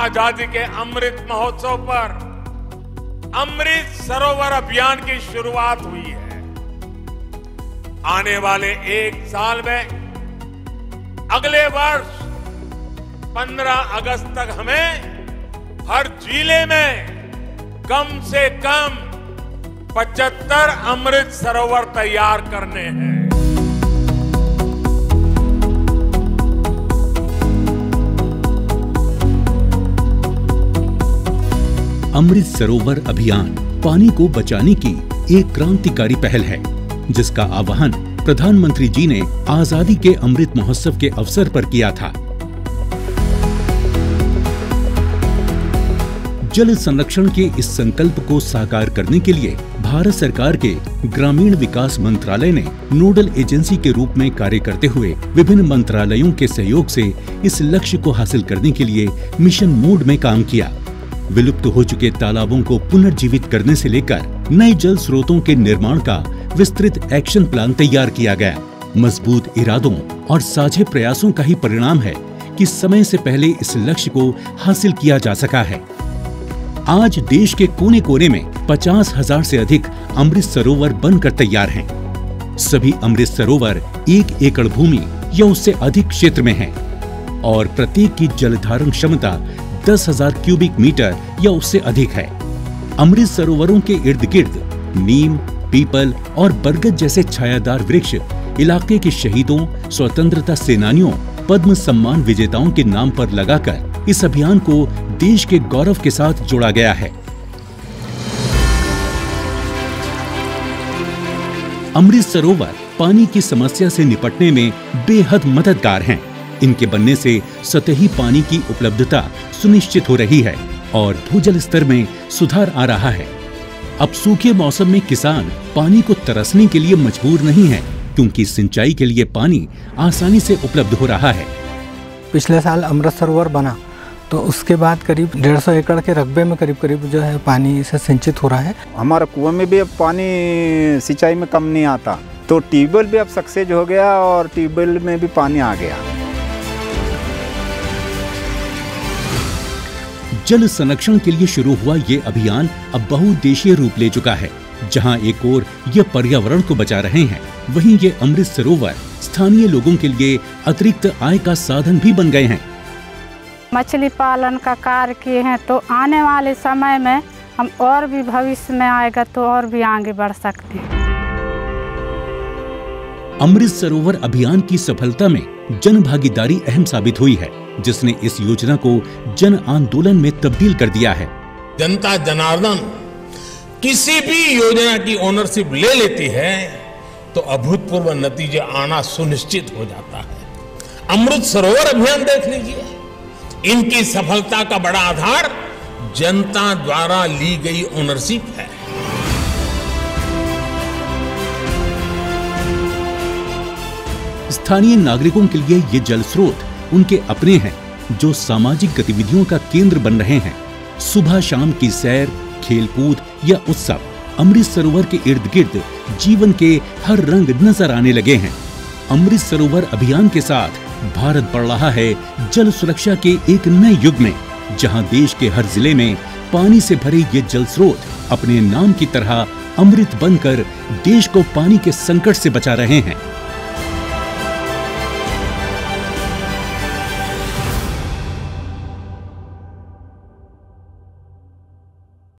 आजादी के अमृत महोत्सव पर अमृत सरोवर अभियान की शुरुआत हुई है। आने वाले 1 साल में अगले वर्ष 15 अगस्त तक हमें हर जिले में कम से कम 75 अमृत सरोवर तैयार करने हैं। अमृत सरोवर अभियान पानी को बचाने की एक क्रांतिकारी पहल है, जिसका आह्वान प्रधानमंत्री जी ने आजादी के अमृत महोत्सव के अवसर पर किया था। जल संरक्षण के इस संकल्प को साकार करने के लिए भारत सरकार के ग्रामीण विकास मंत्रालय ने नोडल एजेंसी के रूप में कार्य करते हुए विभिन्न मंत्रालयों के सहयोग से इस लक्ष्य को हासिल करने के लिए मिशन मोड में काम किया। विलुप्त हो चुके तालाबों को पुनर्जीवित करने से लेकर नए जल स्रोतों के निर्माण का विस्तृत एक्शन प्लान तैयार किया गया। मजबूत इरादों और साझे प्रयासों का ही परिणाम है कि समय से पहले इस लक्ष्य को हासिल किया जा सका है। आज देश के कोने कोने में 50,000 से अधिक अमृत सरोवर बनकर तैयार हैं। सभी अमृत सरोवर 1 एकड़ भूमि या उससे अधिक क्षेत्र में हैं और प्रत्येक की जल धारण क्षमता 10,000 क्यूबिक मीटर या उससे अधिक है। अमृत सरोवरों के इर्द गिर्द नीम, पीपल और बरगद जैसे छायादार वृक्ष इलाके के शहीदों, स्वतंत्रता सेनानियों, पद्म सम्मान विजेताओं के नाम पर लगाकर इस अभियान को देश के गौरव के साथ जोड़ा गया है। अमृत सरोवर पानी की समस्या से निपटने में बेहद मददगार हैं। इनके बनने से सतही पानी की उपलब्धता सुनिश्चित हो रही है और भूजल स्तर में सुधार आ रहा है। अब सूखे मौसम में किसान पानी को तरसने के लिए मजबूर नहीं है, क्योंकि सिंचाई के लिए पानी आसानी से उपलब्ध हो रहा है। पिछले साल अमृत सरोवर बना तो उसके बाद करीब 150 एकड़ के रकबे में करीब जो है पानी से सिंचित हो रहा है। हमारे कुआं में भी अब पानी सिंचाई में कम नहीं आता, तो ट्यूबवेल भी अब सक्सेस हो गया और ट्यूबवेल में भी पानी आ गया। जल संरक्षण के लिए शुरू हुआ ये अभियान अब बहुउद्देशीय रूप ले चुका है। जहां एक ओर ये पर्यावरण को बचा रहे हैं, वहीं ये अमृत सरोवर स्थानीय लोगों के लिए अतिरिक्त आय का साधन भी बन गए हैं। मछली पालन का कार्य किए हैं, तो आने वाले समय में हम और भी भविष्य में आएगा तो और भी आगे बढ़ सकते हैं। अमृत सरोवर अभियान की सफलता में जन भागीदारी अहम साबित हुई है, जिसने इस योजना को जन आंदोलन में तब्दील कर दिया है। जनता जनार्दन किसी भी योजना की ओनरशिप ले लेती है तो अभूतपूर्व नतीजे आना सुनिश्चित हो जाता है। अमृत सरोवर अभियान देख लीजिए, इनकी सफलता का बड़ा आधार जनता द्वारा ली गई ओनरशिप है। स्थानीय नागरिकों के लिए ये जल स्रोत उनके अपने हैं, जो सामाजिक गतिविधियों का केंद्र बन रहे हैं। सुबह शाम की सैर, खेलकूद या उत्सव अमृत सरोवर के इर्द गिर्द जीवन के हर रंग नजर आने लगे हैं। अमृत सरोवर अभियान के साथ भारत बढ़ रहा है जल सुरक्षा के एक नए युग में, जहां देश के हर जिले में पानी से भरे ये जल स्रोत अपने नाम की तरह अमृत बनकर देश को पानी के संकट से बचा रहे हैं।